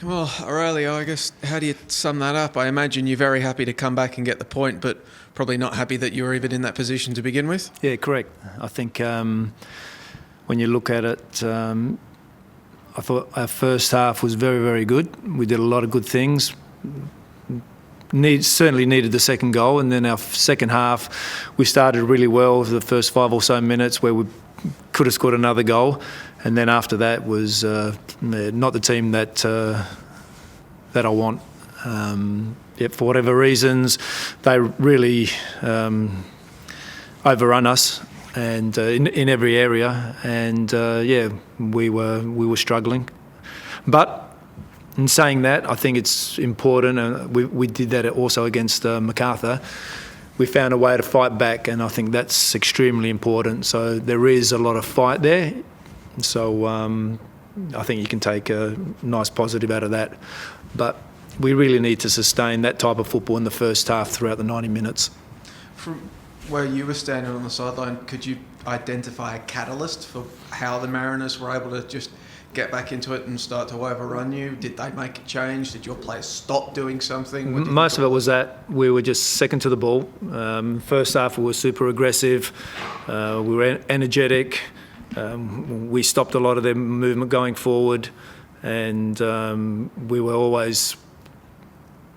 Well, Aurelio, I guess, how do you sum that up? I imagine you're very happy to come back and get the point, but probably not happy that you were even in that position to begin with? Yeah, correct. I think when you look at it, I thought our first half was very, very good. We did a lot of good things. Certainly needed the second goal, and then our second half, we started really well for the first 5 or so minutes where we could have scored another goal, and then after that was not the team that I want. For whatever reasons, they really overrun us, and in every area, and we were struggling, but. In saying that, I think it's important, and we did that also against MacArthur. We found a way to fight back, and I think that's extremely important. So there is a lot of fight there. So I think you can take a nice positive out of that. But we really need to sustain that type of football in the first half throughout the 90 minutes. From where you were standing on the sideline, could you identify a catalyst for how the Mariners were able to just get back into it and start to overrun you? Did they make a change? Did your players stop doing something? Most of it was that we were just second to the ball. First half we were super aggressive. We were energetic. We stopped a lot of their movement going forward, and we were always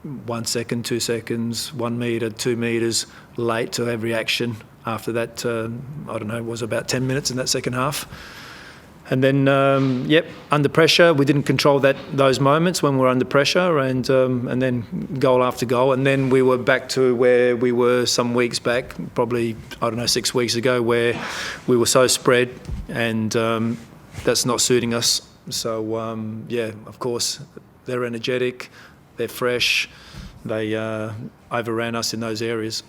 1 second, 2 seconds, 1 metre, 2 metres late to every action. After that, it was about 10 minutes in that second half. And then, under pressure, we didn't control those moments when we were under pressure, and then goal after goal. And then we were back to where we were some weeks back, probably, 6 weeks ago, where we were so spread, and that's not suiting us. So, of course, they're energetic, they're fresh, they overran us in those areas.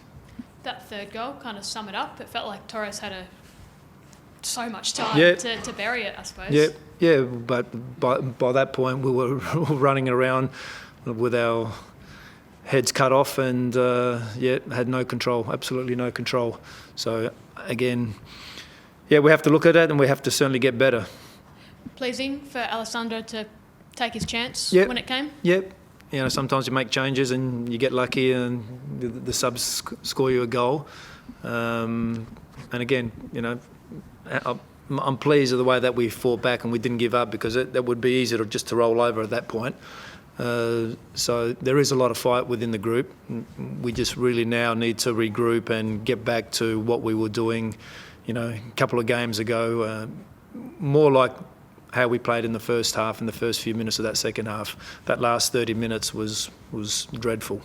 That third goal kind of sum it up. It felt like Torres had so much time to bury it, I suppose. Yeah, but by that point we were running around with our heads cut off, and had no control, absolutely no control. So again, we have to look at it, and we have to certainly get better. Pleasing for Alessandro to take his chance when it came? Yep. Sometimes you make changes and you get lucky, and the subs score you a goal. And again, I'm pleased with the way that we fought back and we didn't give up, because that would be easy just to roll over at that point. So there is a lot of fight within the group. We just really now need to regroup and get back to what we were doing, a couple of games ago, more like how we played in the first half and the first few minutes of that second half. That last 30 minutes was dreadful.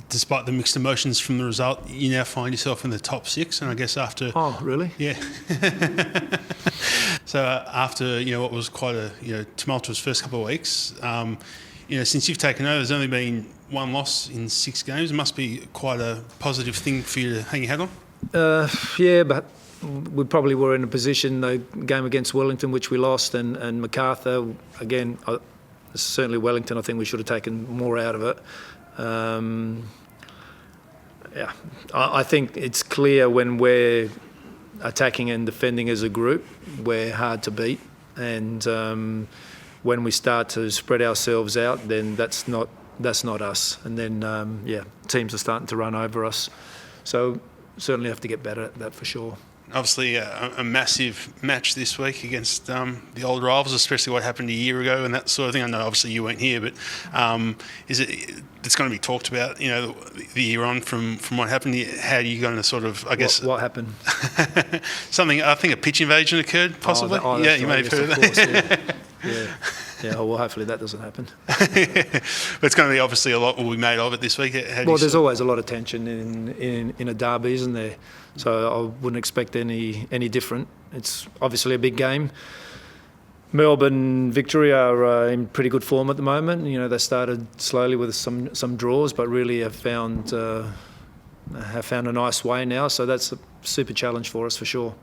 Despite the mixed emotions from the result, you now find yourself in the top 6, and I guess after... Oh, really? Yeah. So after, what was quite a, tumultuous first couple of weeks, since you've taken over, there's only been 1 loss in 6 games. It must be quite a positive thing for you to hang your hat on? But we probably were in a position, the game against Wellington, which we lost, and MacArthur, again, certainly Wellington, I think we should have taken more out of it. I think it's clear when we're attacking and defending as a group, we're hard to beat, and when we start to spread ourselves out, then that's not us, and then teams are starting to run over us. So certainly have to get better at that for sure. Obviously, a massive match this week against the old rivals, especially what happened a year ago and that sort of thing. I know obviously you weren't here, but it's going to be talked about, the year on from what happened. How are you going to sort of, I guess... What happened? Something, I think a pitch invasion occurred, possibly. You may have heard of that. Yeah, well, hopefully that doesn't happen. But it's going to be obviously a lot will be made of it this week. There's always a lot of tension in a derby, isn't there? So I wouldn't expect any different. It's obviously a big game. Melbourne Victory are in pretty good form at the moment. They started slowly with some draws, but really have found a nice way now. So that's a super challenge for us for sure.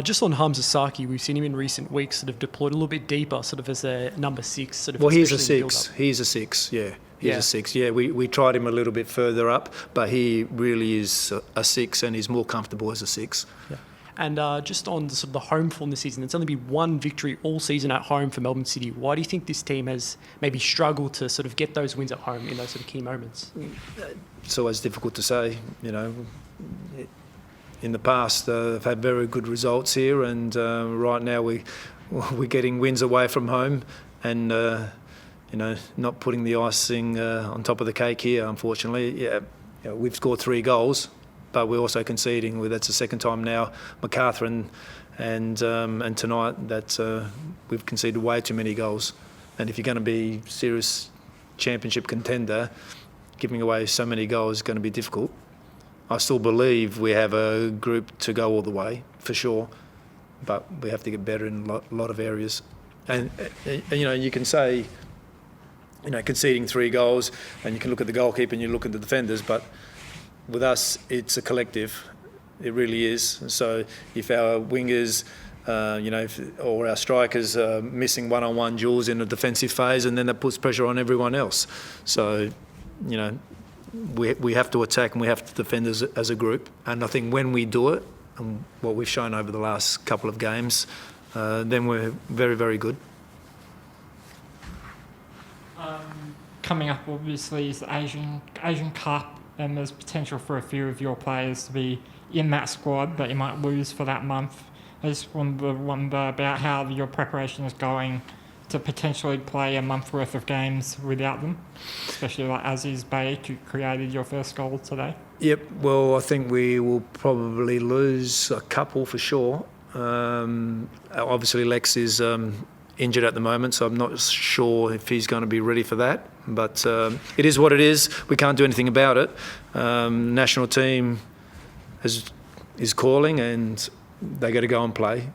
Just on Hamza Saki, we've seen him in recent weeks sort of deployed a little bit deeper, sort of as a number 6. Sort of. Well, he's a 6. He's a 6. Yeah. He's a 6. Yeah, we tried him a little bit further up, but he really is a 6, and he's more comfortable as a 6. Yeah. And just on the, sort of the home form this season, it's only been one victory all season at home for Melbourne City. Why do you think this team has maybe struggled to sort of get those wins at home in those sort of key moments? It's always difficult to say, you know. In the past, they've had very good results here, and right now we're getting wins away from home, and you know, not putting the icing on top of the cake here. Unfortunately, yeah, you know, we've scored 3 goals, but we're also conceding. That's the second time now, MacArthur and tonight that we've conceded way too many goals. And if you're going to be serious championship contender, giving away so many goals is going to be difficult. I still believe we have a group to go all the way, for sure, but we have to get better in a lot of areas. And you know, you can say, you know, conceding 3 goals, and you can look at the goalkeeper and you look at the defenders, but with us, it's a collective. It really is. So if our wingers, you know, or our strikers are missing one-on-one duels in the defensive phase, and then that puts pressure on everyone else. So, you know, we have to attack and we have to defend as a group. And I think when we do it, and what we've shown over the last couple of games, then we're very, very good. Coming up, obviously, is the Asian Cup, and there's potential for a few of your players to be in that squad that you might lose for that month. I just wonder about how your preparation is going to potentially play a month worth of games without them, especially like Aziz Baik, who created your first goal today. Yep, well, I think we will probably lose a couple for sure. Obviously, Lex is injured at the moment, so I'm not sure if he's going to be ready for that. But it is what it is. We can't do anything about it. National team is calling, and they got to go and play.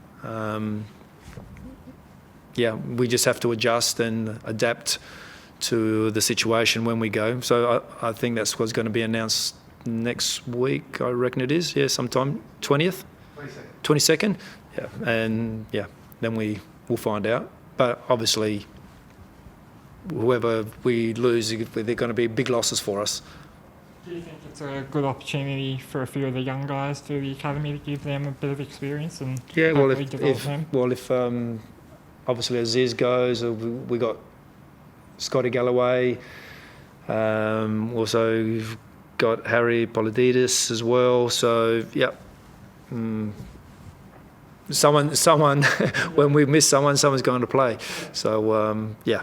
Yeah, we just have to adjust and adapt to the situation when we go. So I think that's what's going to be announced next week, I reckon it is. Yeah, sometime 20th? 22nd. Yeah, and yeah, then we'll find out. But obviously, whoever we lose, they're going to be big losses for us. Do you think it's a good opportunity for a few of the young guys through the academy to give them a bit of experience and hopefully develop them? If obviously Aziz goes, we got Scotty Galloway, also we've got Harry Polydidis as well. So yeah, someone when we miss someone's going to play. So yeah.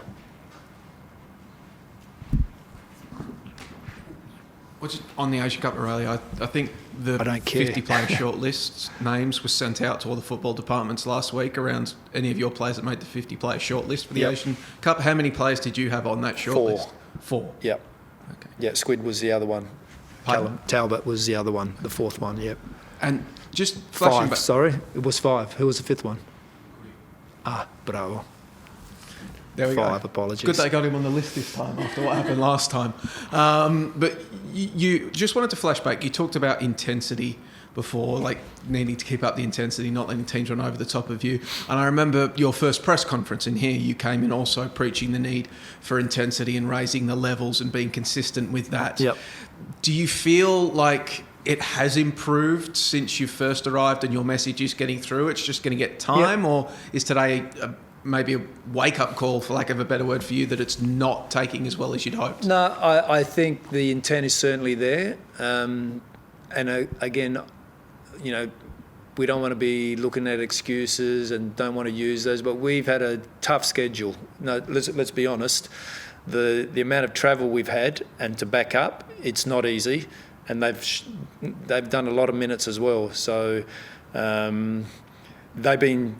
On the Asia Cup, Aurelio, I think the 50-player shortlist names were sent out to all the football departments last week around any of your players that made the 50-player shortlist for the Asian Cup. How many players did you have on that shortlist? 4. Yep. Okay. Yeah, Squid was the other one. Callum Talbot was the other one, the 4th one, yep. And just flashing 5, back... sorry. It was 5. Who was the 5th one? Bravo. There we 5, go. apologies. Good they got him on the list this time after what happened last time. But you just wanted to flash back. You talked about intensity before, like needing to keep up the intensity, not letting teams run over the top of you. And I remember your first press conference in here, you came in also preaching the need for intensity and raising the levels and being consistent with that. Yep. Do you feel like it has improved since you first arrived and your message is getting through? It's just going to get time, or is today maybe a wake-up call, for lack of a better word for you, that it's not taking as well as you'd hoped? No, I think the intent is certainly there. And again, you know, we don't want to be looking at excuses and don't want to use those, but we've had a tough schedule. No, let's be honest. The amount of travel we've had and to back up, it's not easy. And they've done a lot of minutes as well. So they've been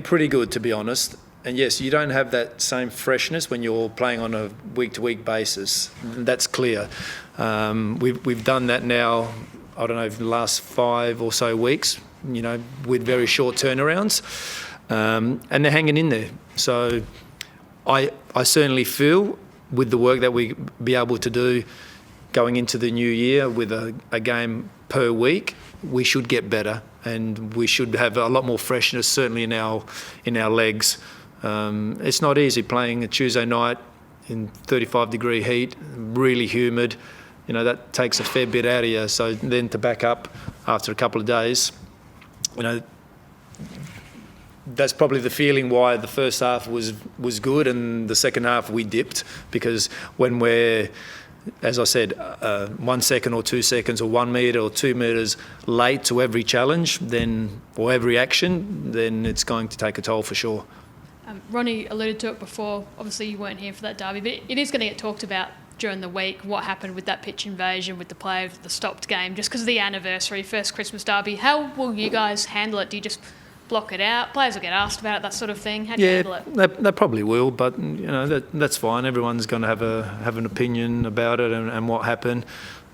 pretty good, to be honest. And yes, you don't have that same freshness when you're playing on a week-to-week basis. That's clear. We've done that now, I don't know, for the last 5 or so weeks, you know, with very short turnarounds. And they're hanging in there. So I certainly feel with the work that we be able to do going into the new year with a game per week, we should get better and we should have a lot more freshness, certainly in our legs. It's not easy playing a Tuesday night in 35-degree heat, really humid. You know, that takes a fair bit out of you. So then to back up after a couple of days, you know, that's probably the feeling why the first half was good and the second half we dipped, because when we're, as I said, 1 second or 2 seconds or 1 metre or 2 metres late to every challenge, then, or every action, then it's going to take a toll for sure. Ronnie alluded to it before. Obviously, you weren't here for that derby, but it is going to get talked about during the week, what happened with that pitch invasion, with the play of the stopped game, just because of the anniversary, first Christmas derby. How will you guys handle it? Do you just block it out? Players will get asked about it, that sort of thing. How do you handle it? They probably will, but you know that's fine. Everyone's going to have an opinion about it and what happened.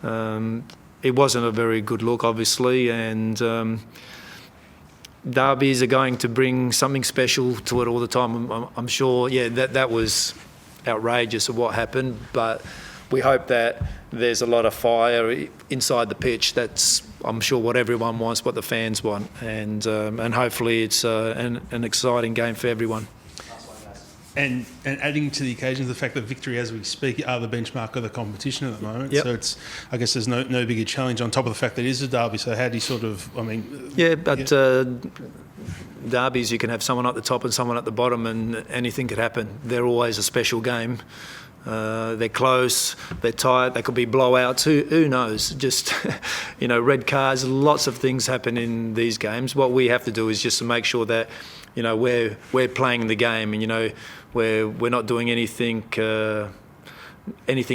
It wasn't a very good look, obviously, and derbies are going to bring something special to it all the time. I'm sure. Yeah, that was outrageous of what happened, but we hope that there's a lot of fire inside the pitch. That's, I'm sure, what everyone wants, what the fans want, and hopefully it's an exciting game for everyone. And adding to the occasion, the fact that Victory, as we speak, are the benchmark of the competition at the moment. Yep. So it's, I guess, there's no bigger challenge on top of the fact that it is a derby. So how do you sort of, I mean... Yeah, but derbies, you can have someone at the top and someone at the bottom, and anything could happen. They're always a special game. They're close, they're tight, they could be blowouts, who knows? Just, you know, red cards, lots of things happen in these games. What we have to do is just to make sure that, you know, we're playing the game, and, you know, we're not doing anything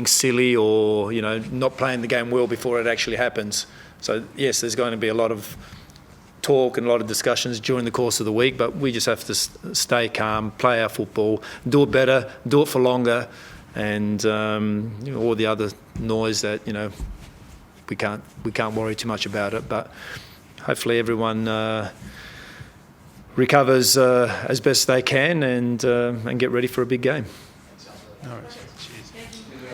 silly, or, you know, not playing the game well before it actually happens. So yes, there's going to be a lot of talk and a lot of discussions during the course of the week, but we just have to stay calm, play our football, do it better, do it for longer, and you know, all the other noise that, you know, we can't worry too much about it. But hopefully everyone recovers as best they can, and get ready for a big game. No worries.